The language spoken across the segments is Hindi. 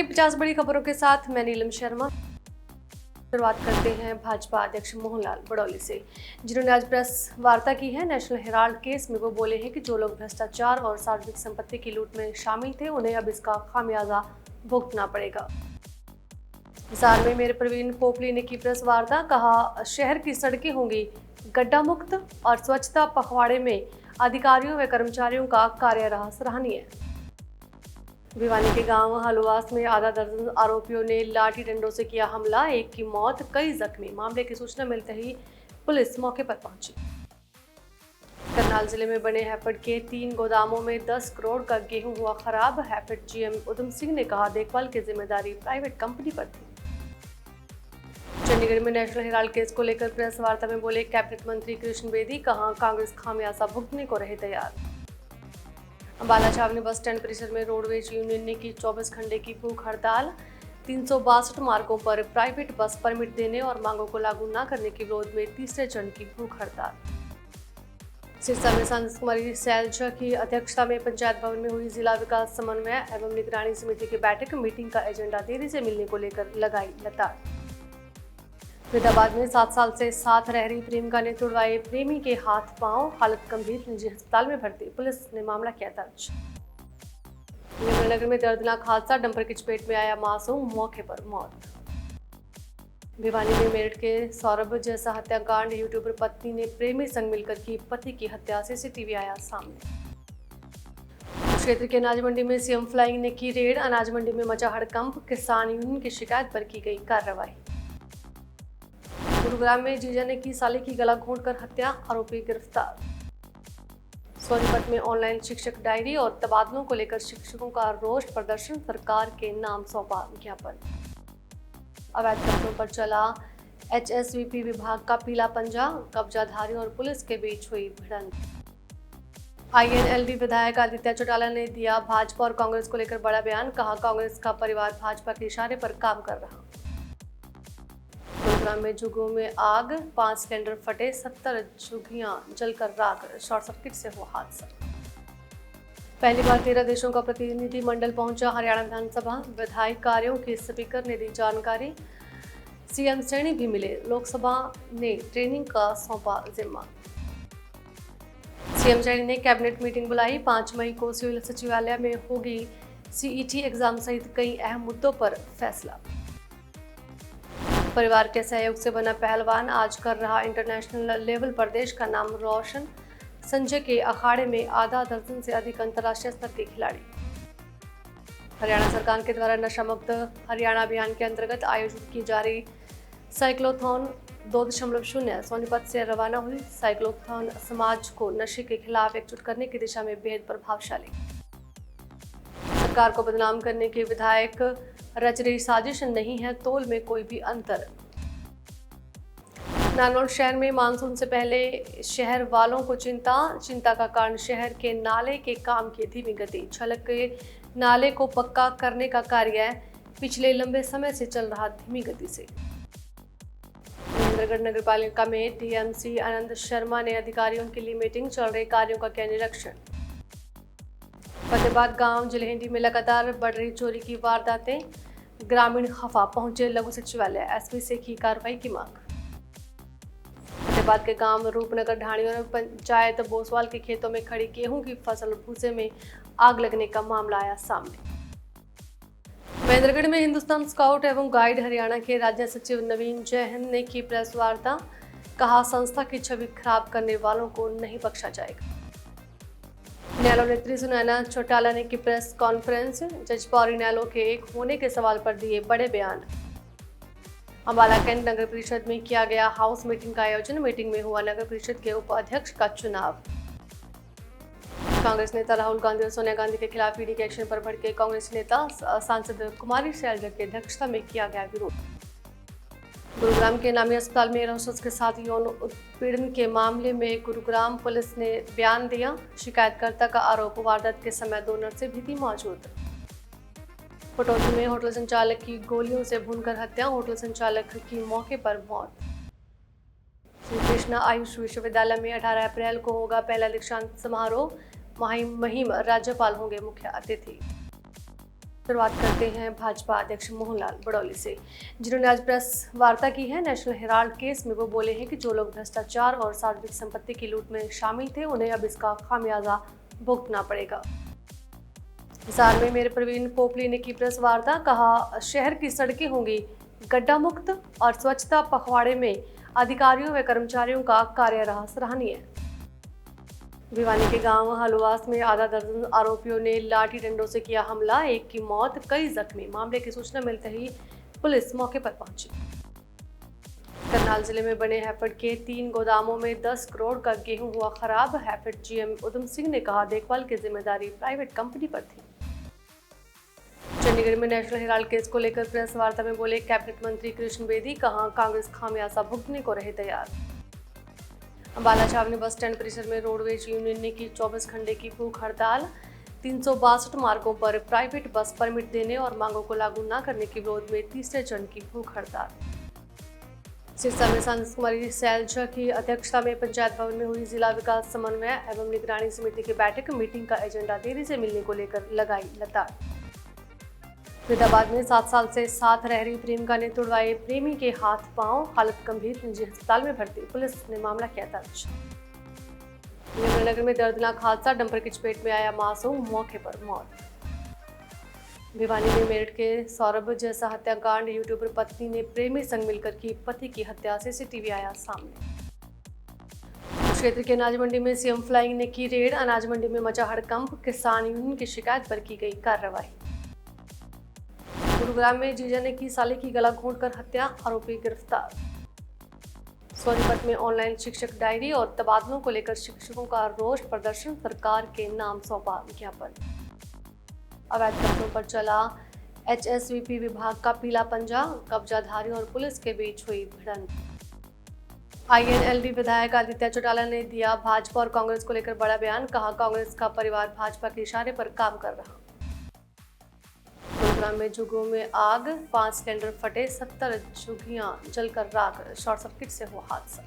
50 बड़ी खबरों के साथ मैं नीलम शर्मा। शुरुआत करते हैं भाजपा अध्यक्ष मोहनलाल बड़ौली से, जिन्होंने आज प्रेस वार्ता की है। नेशनल हेराल्ड केस में वो बोले हैं कि जो लोग भ्रष्टाचार और सार्वजनिक संपत्ति की लूट में शामिल थे, उन्हें अब इसका खामियाजा भुगतना पड़ेगा। हिसार में मेरे प्रवीण पोपली ने की प्रेस वार्ता, कहा शहर की सड़कें होंगी गड्ढा मुक्त और स्वच्छता पखवाड़े में अधिकारियों व कर्मचारियों का कार्य रहा सराहनीय। भिवानी के गांव हलवास में आधा दर्जन आरोपियों ने लाठी डंडों से किया हमला, एक की मौत, कई जख्मी। मामले की सूचना मिलते ही पुलिस मौके पर पहुंची। करनाल जिले में बने हैफेड के 3 गोदामों में 10 करोड़ का गेहूं हुआ खराब। हैफेड जीएम उधम सिंह ने कहा देखभाल की जिम्मेदारी प्राइवेट कंपनी पर थी। चंडीगढ़ में नेशनल हेराल्ड केस को लेकर प्रेस वार्ता में बोले कैबिनेट मंत्री कृष्ण बेदी, कहा कांग्रेस खामियाजा भुगतने को रहे तैयार। अंबाला छावनी बस स्टैंड परिसर में रोडवेज यूनियन ने की 24 घंटे की भूख हड़ताल। 362 मार्गों पर प्राइवेट बस परमिट देने और मांगों को लागू न करने के विरोध में तीसरे चरण की भूख हड़ताल। सिरसा में सांसद कुमारी सैलजा की अध्यक्षता में पंचायत भवन में हुई जिला विकास समन्वय एवं निगरानी समिति की बैठक। मीटिंग का एजेंडा देरी से मिलने को लेकर लगाई लताड़। फरीदाबाद में 7 साल से साथ रह रही प्रेमिका ने तुड़वाए प्रेमी के हाथ पांव, हालत गंभीर, निजी अस्पताल में भर्ती। पुलिस ने मामला किया दर्ज। यमुनानगर में दर्दनाक हादसा, डंपर की चपेट में आया मासूम, मौके पर मौत। भिवानी में मेरठ के सौरभ जैसा हत्याकांड, यूट्यूबर पत्नी ने प्रेमी संग मिलकर की पति की हत्या, सीसीटीवी आया सामने। क्षेत्र के अनाज मंडी में सीएम फ्लाइंग ने की रेड, अनाज मंडी में मचा हड़कंप, किसान यूनियन की शिकायत पर की गई कार्रवाई। गुरुग्राम में जीजा ने की साले की गला घोंटकर हत्या, आरोपी गिरफ्तार। सोनीपत में ऑनलाइन शिक्षक डायरी और तबादलों को लेकर शिक्षकों का रोष प्रदर्शन, सरकार के नाम सौंपा ज्ञापन। अवैध कब्जों पर चला एचएसवीपी विभाग का पीला पंजा, कब्जाधारियों और पुलिस के बीच हुई भिड़ंत। आईएनएलडी विधायक आदित्य चौटाला ने दिया भाजपा और कांग्रेस को लेकर बड़ा बयान, कहा कांग्रेस का परिवार भाजपा के इशारे पर काम कर रहा। गुरुग्राम में झुग्गियों में आग, 5 सिलेंडर फटे, 70 झुग्गियां जलकर राख, शॉर्ट सर्किट से हुआ हादसा। पहली बार 13 देशों का प्रतिनिधि मंडल पहुंचा हरियाणा विधानसभा, विधायी कार्यों की स्पीकर ने दी जानकारी। सीएम सैनी भी मिले, लोकसभा ने ट्रेनिंग का सौंपा जिम्मा। सीएम सैनी ने कैबिनेट मीटिंग बुलाई, 5 मई को सिविल सचिवालय में होगी सीईटी एग्जाम सहित कई अहम मुद्दों पर फैसला। परिवार के सहयोग से बना पहलवान, आज कर रहा इंटरनेशनल लेवल पर देश का नाम रोशन। संजय के अखाड़े में आधा दर्जन से अधिक अंतर्राष्ट्रीय स्तर के खिलाड़ी। हरियाणा सरकार के द्वारा नशा मुक्त हरियाणा अभियान के अंतर्गत आयोजित की जा रही साइक्लोथॉन 2.0 सोनीपत से रवाना हुई। साइक्लोथॉन समाज को नशे के खिलाफ एकजुट करने की दिशा में बेहद प्रभावशाली। सरकार को बदनाम करने के विधायक रच रही साजिश, नहीं है तोल में कोई भी अंतर। नारनौल शहर में मानसून से पहले शहर वालों को चिंता का कारण शहर के नाले के काम की धीमी गति। छलक के नाले को पक्का करने का कार्य पिछले लंबे समय से चल रहा धीमी गति से। महेंद्रगढ़ नगरपालिका में टीएमसी आनंद शर्मा ने अधिकारियों के लिए मीटिंग, चल रहे कार्यों का किया निरीक्षण। फतेहाबाद गांव जलहेंडी में लगातार बढ़ रही चोरी की वारदातें, ग्रामीण खफा, पहुंचे लघु सचिवालय, एसपी से की कार्रवाई की मांग। फतेहाबाद के गांव रूपनगर ढाणी और पंचायत बोसवाल के खेतों में खड़ी गेहूं की फसल और भूसे में आग लगने का मामला आया सामने। महेंद्रगढ़ में हिंदुस्तान स्काउट एवं गाइड हरियाणा के राज्य सचिव नवीन जैन ने की प्रेस वार्ता, कहा संस्था की छवि खराब करने वालों को नहीं बख्शा जाएगा। न्यायालय नेत्री सुनैना चौटाला ने की प्रेस कॉन्फ्रेंस, जज पौरी न्यायालय के एक होने के सवाल पर दिए बड़े बयान। अंबाला कैंट नगर परिषद में किया गया हाउस मीटिंग का आयोजन, मीटिंग में हुआ नगर परिषद के उपाध्यक्ष का चुनाव। कांग्रेस नेता राहुल गांधी और सोनिया गांधी के खिलाफ ईडी के एक्शन पर भड़के कांग्रेस नेता, सांसद कुमारी सैलजा की अध्यक्षता में किया गया विरोध। गुरुग्राम के नामी अस्पताल में एयरहोस्टेस के साथ यौन उत्पीड़न के मामले में गुरुग्राम पुलिस ने बयान दिया। शिकायतकर्ता का आरोप, वारदात के समय 2 नर्सें भी थी मौजूद। पटौदी में होटल संचालक की गोलियों से भूनकर हत्या, होटल संचालक की मौके पर मौत। श्री कृष्णा आयुष विश्वविद्यालय में 18 अप्रैल को होगा पहला दीक्षांत समारोह, मुहिम राज्यपाल होंगे मुख्य अतिथि। शुरुआत करते हैं भाजपा अध्यक्ष मोहनलाल बड़ौली से, जिन्होंने आज प्रेस वार्ता की है। नेशनल हेराल्ड केस में वो बोले हैं कि जो लोग भ्रष्टाचार और सार्वजनिक संपत्ति की लूट में शामिल थे, उन्हें अब इसका खामियाजा भुगतना पड़ेगा। हिसार में मेयर प्रवीण पोपली ने की प्रेस वार्ता, कहा शहर की सड़कें होंगी गड्ढा मुक्त और स्वच्छता पखवाड़े में अधिकारियों व कर्मचारियों का कार्य रहा सराहनीय। भिवानी के गांव हलवास में आधा दर्जन आरोपियों ने लाठी डंडों से किया हमला, एक की मौत, कई जख्मी। मामले की सूचना मिलते ही पुलिस मौके पर पहुंची। करनाल जिले में बने हैफेड के 3 गोदामों में 10 करोड़ का गेहूं हुआ खराब। हैफेड जीएम उधम सिंह ने कहा देखभाल की जिम्मेदारी प्राइवेट कंपनी पर थी। चंडीगढ़ में नेशनल हेराल्ड केस को लेकर प्रेस वार्ता में बोले कैबिनेट मंत्री कृष्ण बेदी, कहा कांग्रेस खामियाजा भुगतने को रहे तैयार। अंबाला छावनी बस स्टैंड परिसर में रोडवेज यूनियन ने की 24 घंटे की भूख हड़ताल। 362 मार्गों पर प्राइवेट बस परमिट देने और मांगों को लागू न करने के विरोध में तीसरे चरण की भूख हड़ताल। सिरसा में सांसद कुमारी सैलजा की अध्यक्षता में पंचायत भवन में हुई जिला विकास समन्वय एवं निगरानी समिति की बैठक। मीटिंग का एजेंडा देरी से मिलने को लेकर लगाई लताड़। फरीदाबाद में 7 साल से साथ रह रही प्रेमिका ने तुड़वाए प्रेमी के हाथ पांव, हालत गंभीर, निजी अस्पताल में भर्ती। पुलिस ने मामला किया दर्ज। यमुनानगर में दर्दनाक हादसा, डंपर की चपेट में आया मासूम, मौके पर मौत। भिवानी में मेरठ के सौरभ जैसा हत्याकांड, यूट्यूबर पत्नी ने प्रेमी संग मिलकर की पति की हत्या, सीसीटीवी आया सामने। क्षेत्र के अनाज मंडी में सीएम फ्लाइंग ने की रेड, अनाज मंडी में मचा हड़कंप, किसान यूनियन की शिकायत पर की गई कार्रवाई। गुरुग्राम में जीजा ने की साली की गला घोंटकर हत्या, आरोपी गिरफ्तार। सोनीपत में ऑनलाइन शिक्षक डायरी और तबादलों को लेकर शिक्षकों का रोष प्रदर्शन, सरकार के नाम सौंपा ज्ञापन। अवैध कब्जों पर चला एचएसवीपी विभाग का पीला पंजा, कब्जाधारियों और पुलिस के बीच हुई भिड़ंत। आईएनएलडी विधायक आदित्य चौटाला ने दिया भाजपा और कांग्रेस को लेकर बड़ा बयान, कहा कांग्रेस का परिवार भाजपा के इशारे पर काम कर रहा। गुरुग्राम में झुग्गियों में आग, 5 सिलेंडर फटे, 70 झुग्गियां जलकर राख, शॉर्ट सर्किट से हुआ हादसा।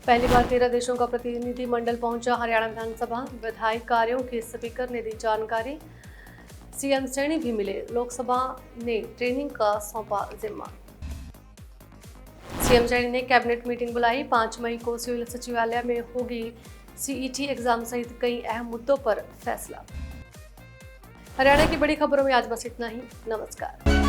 पहली बार 13 देशों का प्रतिनिधि मंडल पहुंचा हरियाणा विधानसभा, विधायी कार्यों की स्पीकर ने दी जानकारी। सीएम श्रेणी भी मिले, लोकसभा ने ट्रेनिंग का सौंपा जिम्मा। सीएम श्रेणी ने कैबिनेट मीटिंग बुलाई, 5 मई को सिविल सचिवालय में होगी सीईटी एग्जाम सहित कई अहम मुद्दों पर फैसला। हरियाणा की बड़ी खबरों में आज बस इतना ही। नमस्कार।